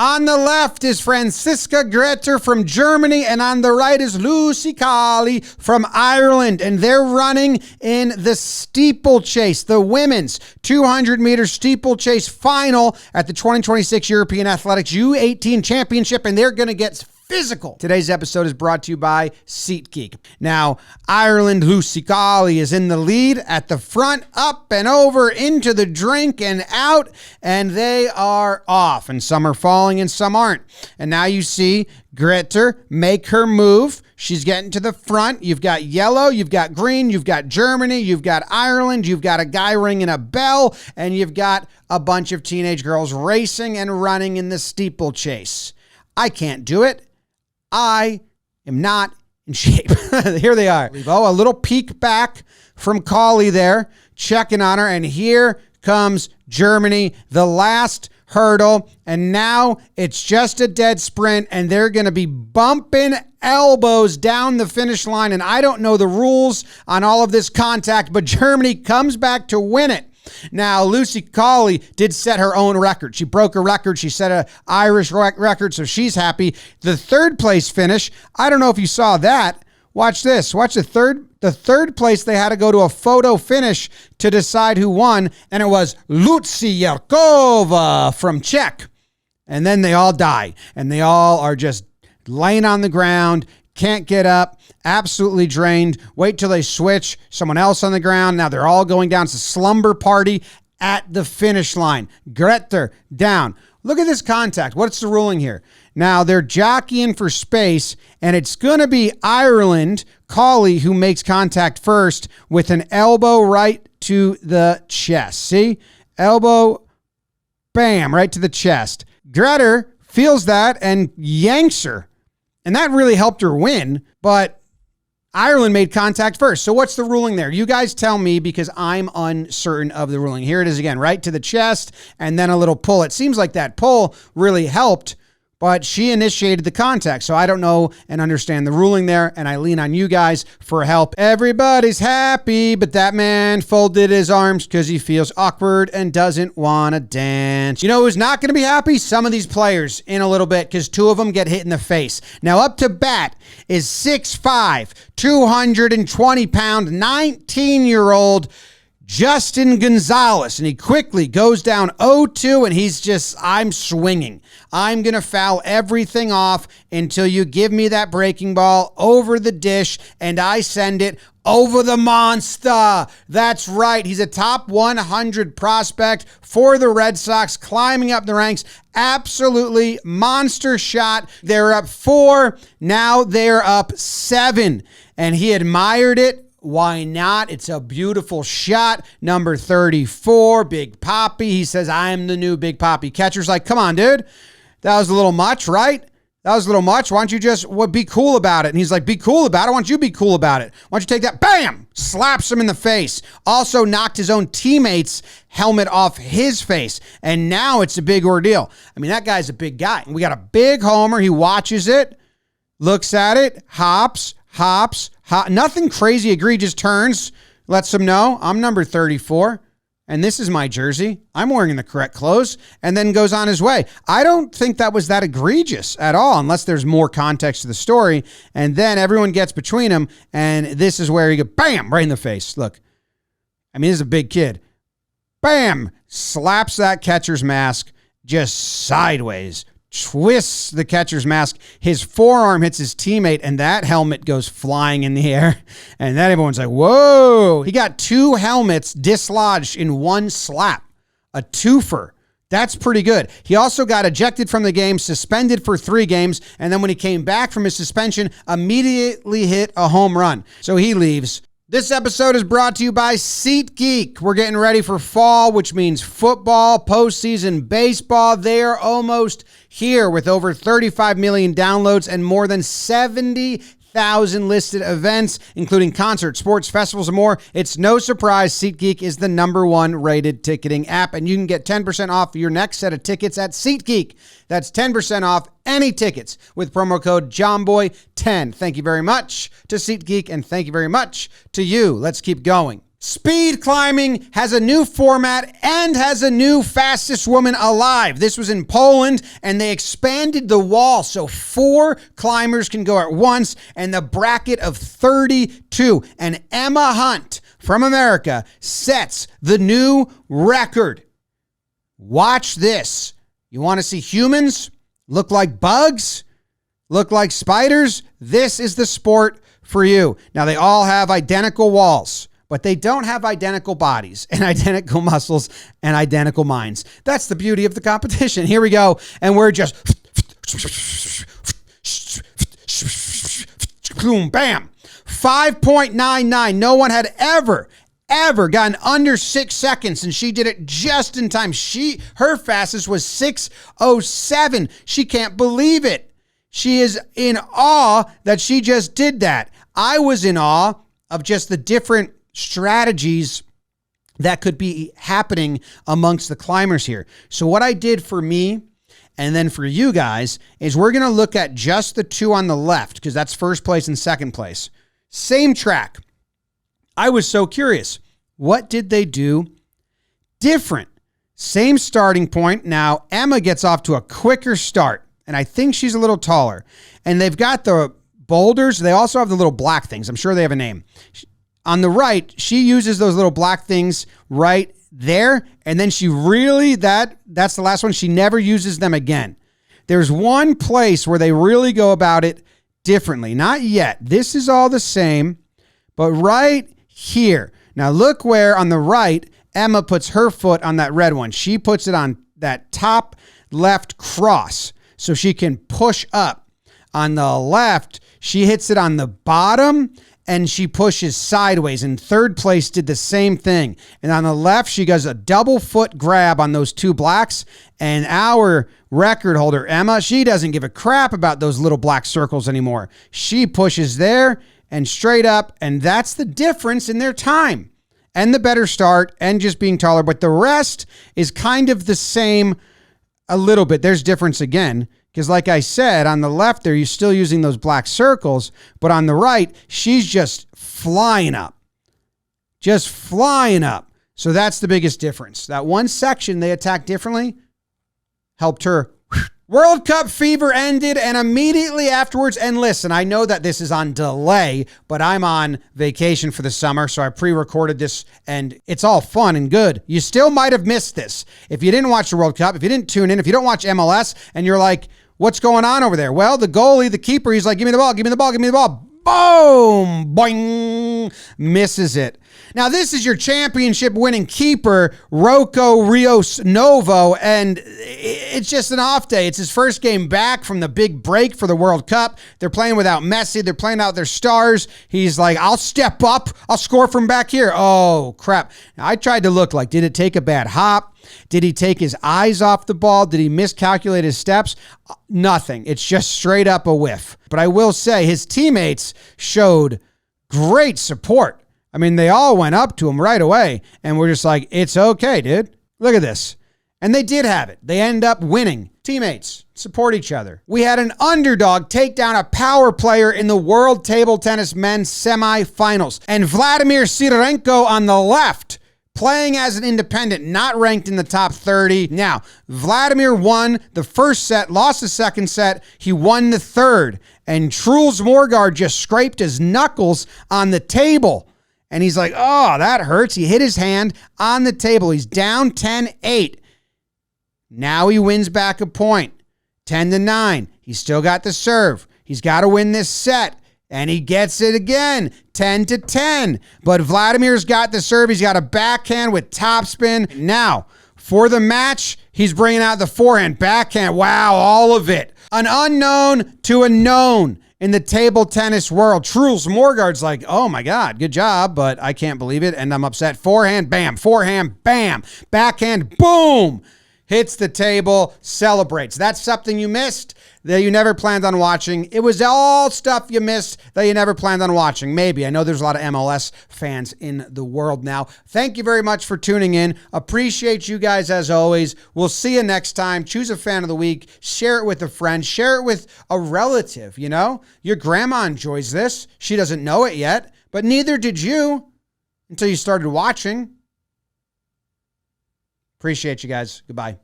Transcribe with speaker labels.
Speaker 1: On the left is Franziska Greter from Germany, and on the right is Lucy Goalie from Ireland, and they're running in the steeplechase, the women's 200-meter steeplechase final at the 2026 European Athletics U18 Championship, and they're going to get physical. Today's episode is brought to you by SeatGeek. Now, Ireland Lucy Goalie is in the lead at the front, up and over, into the drink and out, and they are off. And some are falling and some aren't. And now you see Greter make her move. She's getting to the front. You've got yellow, you've got green, you've got Germany, you've got Ireland, you've got a guy ringing a bell, and you've got a bunch of teenage girls racing and running in the steeplechase. I can't do it. I am not in shape. Here they are. Oh, a little peek back from Goalie there, checking on her. And here comes Germany, the last hurdle. And now it's just a dead sprint, and they're going to be bumping elbows down the finish line. And I don't know the rules on all of this contact, but Germany comes back to win it. Now, Lucy Goalie did set her own record. She broke a record. She set an Irish record, so she's happy. The third place finish, I don't know if you saw that. Watch this. Watch the third place. They had to go to a photo finish to decide who won, and it was Lucia from Czech. And then they all die, and they all are just laying on the ground, can't get up, absolutely drained. Wait till they switch, someone else on the ground. Now they're all going down. It's a slumber party at the finish line. Greter down. Look at this contact. What's the ruling here? Now they're jockeying for space, and it's going to be Ireland, Goalie, who makes contact first with an elbow right to the chest. See? Elbow, bam, right to the chest. Greter feels that and yanks her. And that really helped her win, but Ireland made contact first. So what's the ruling there? You guys tell me, because I'm uncertain of the ruling. Here it is again, right to the chest, and then a little pull. It seems like that pull really helped, but she initiated the contact. So I don't know and understand the ruling there, and I lean on you guys for help. Everybody's happy, but that man folded his arms because he feels awkward and doesn't want to dance. You know who's not going to be happy? Some of these players in a little bit, because two of them get hit in the face. Now up to bat is 6'5", 220-pound, 19-year-old Justin Gonzalez, and he quickly goes down 0-2, and he's just, I'm swinging. I'm going to foul everything off until you give me that breaking ball over the dish, and I send it over the monster. That's right. He's a top 100 prospect for the Red Sox, climbing up the ranks. Absolutely monster shot. They're up 4. Now they're up 7, and he admired it. Why not? It's a beautiful shot. Number 34, Big Papi. He says, I'm the new Big Papi. Catcher's like, come on, dude. That was a little much, right? That was a little much. Why don't you just be cool about it? And he's like, be cool about it? Why don't you be cool about it? Why don't you take that? Bam! Slaps him in the face. Also knocked his own teammate's helmet off his face. And now it's a big ordeal. I mean, that guy's a big guy. We got a big homer. He watches it, looks at it, hops. Nothing crazy, egregious turns. Lets him know, I'm number 34, and this is my jersey. I'm wearing the correct clothes, and then goes on his way. I don't think that was that egregious at all, unless there's more context to the story. And then everyone gets between him, and this is where he goes, bam, right in the face. Look, I mean, this is a big kid. Bam, slaps that catcher's mask just sideways. Twists the catcher's mask. His forearm hits his teammate, and that helmet goes flying in the air. And then everyone's like, whoa. He got 2 helmets dislodged in one slap. A twofer. That's pretty good. He also got ejected from the game, suspended for 3 games, and then when he came back from his suspension, immediately hit a home run. So he leaves. This episode is brought to you by SeatGeek. We're getting ready for fall, which means football, postseason baseball. They're almost here with over 35 million downloads and more than 70,000 listed events, including concerts, sports, festivals, and more. It's no surprise SeatGeek is the #1 rated ticketing app, and you can get 10% off your next set of tickets at SeatGeek. That's 10% off any tickets with promo code Jomboy10. Thank you very much to SeatGeek, and thank you very much to you. Let's keep going. Speed climbing has a new format and has a new fastest woman alive. This was in Poland, and they expanded the wall so 4 climbers can go at once, and the bracket of 32. And Emma Hunt from America sets the new record. Watch this. You want to see humans look like bugs? Look like spiders? This is the sport for you. Now, they all have identical walls, but they don't have identical bodies and identical muscles and identical minds. That's the beauty of the competition. Here we go. And we're just boom, bam. 5.99. No one had ever gotten under 6 seconds, and she did it just in time. Her fastest was 6:07. She can't believe it. She is in awe that she just did that. I was in awe of just the different strategies that could be happening amongst the climbers here. So what I did for me and then for you guys is we're going to look at just the 2 on the left, because that's first place and second place. Same track. I was so curious. What did they do different? Same starting point. Now, Emma gets off to a quicker start, and I think she's a little taller. And they've got the boulders. They also have the little black things. I'm sure they have a name. On the right, she uses those little black things right there, and then she really, that's the last one. She never uses them again. There's one place where they really go about it differently. Not yet. This is all the same, but right here. Now look where on the right, Emma puts her foot on that red one. She puts it on that top left cross so she can push up. On the left, she hits it on the bottom and she pushes sideways. And third place did the same thing. And on the left, she does a double foot grab on those 2 blacks. And our record holder, Emma, she doesn't give a crap about those little black circles anymore. She pushes there and straight up, and that's the difference in their time and the better start and just being taller. But the rest is kind of the same a little bit. There's difference again, because like I said, on the left there, you're still using those black circles, but on the right, she's just flying up. Just flying up. So that's the biggest difference. That one section they attacked differently helped her. World Cup fever ended, and immediately afterwards, and listen, I know that this is on delay, but I'm on vacation for the summer, so I pre-recorded this, and it's all fun and good. You still might have missed this. If you didn't watch the World Cup, if you didn't tune in, if you don't watch MLS, and you're like, what's going on over there? Well, the goalie, the keeper, he's like, give me the ball, give me the ball, give me the ball. Boom! Boing! Misses it. Now, this is your championship winning keeper, Rocco Rios Novo, and it's just an off day. It's his first game back from the big break for the World Cup. They're playing without Messi. They're playing out their stars. He's like, I'll step up. I'll score from back here. Oh, crap. Now, I tried to look like, did it take a bad hop? Did he take his eyes off the ball? Did he miscalculate his steps? Nothing. It's just straight up a whiff. But I will say his teammates showed great support. I mean, they all went up to him right away and were just like, it's okay, dude. Look at this. And they did have it. They end up winning. Teammates support each other. We had an underdog take down a power player in the World Table Tennis Men's semifinals. And Vladimir Sidorenko on the left, playing as an independent, not ranked in the top 30. Now, Vladimir won the first set, lost the second set. He won the third. And Truls Morgaard just scraped his knuckles on the table. And he's like, oh, that hurts. He hit his hand on the table. He's down 10-8. Now he wins back a point. 10-9. He's still got the serve. He's got to win this set. And he gets it again, 10-10. But Vladimir's got the serve. He's got a backhand with topspin. Now, for the match, he's bringing out the forehand, backhand. Wow, all of it. An unknown to a known in the table tennis world. Truls Morgaard's like, oh my God, good job, but I can't believe it, and I'm upset. Forehand, bam. Forehand, bam. Backhand, boom. Hits the table, celebrates. That's something you missed that you never planned on watching. It was all stuff you missed that you never planned on watching. Maybe. I know there's a lot of MLS fans in the world now. Thank you very much for tuning in. Appreciate you guys as always. We'll see you next time. Choose a fan of the week. Share it with a friend. Share it with a relative, you know? Your grandma enjoys this. She doesn't know it yet, but neither did you. until you started watching. Appreciate you guys. Goodbye.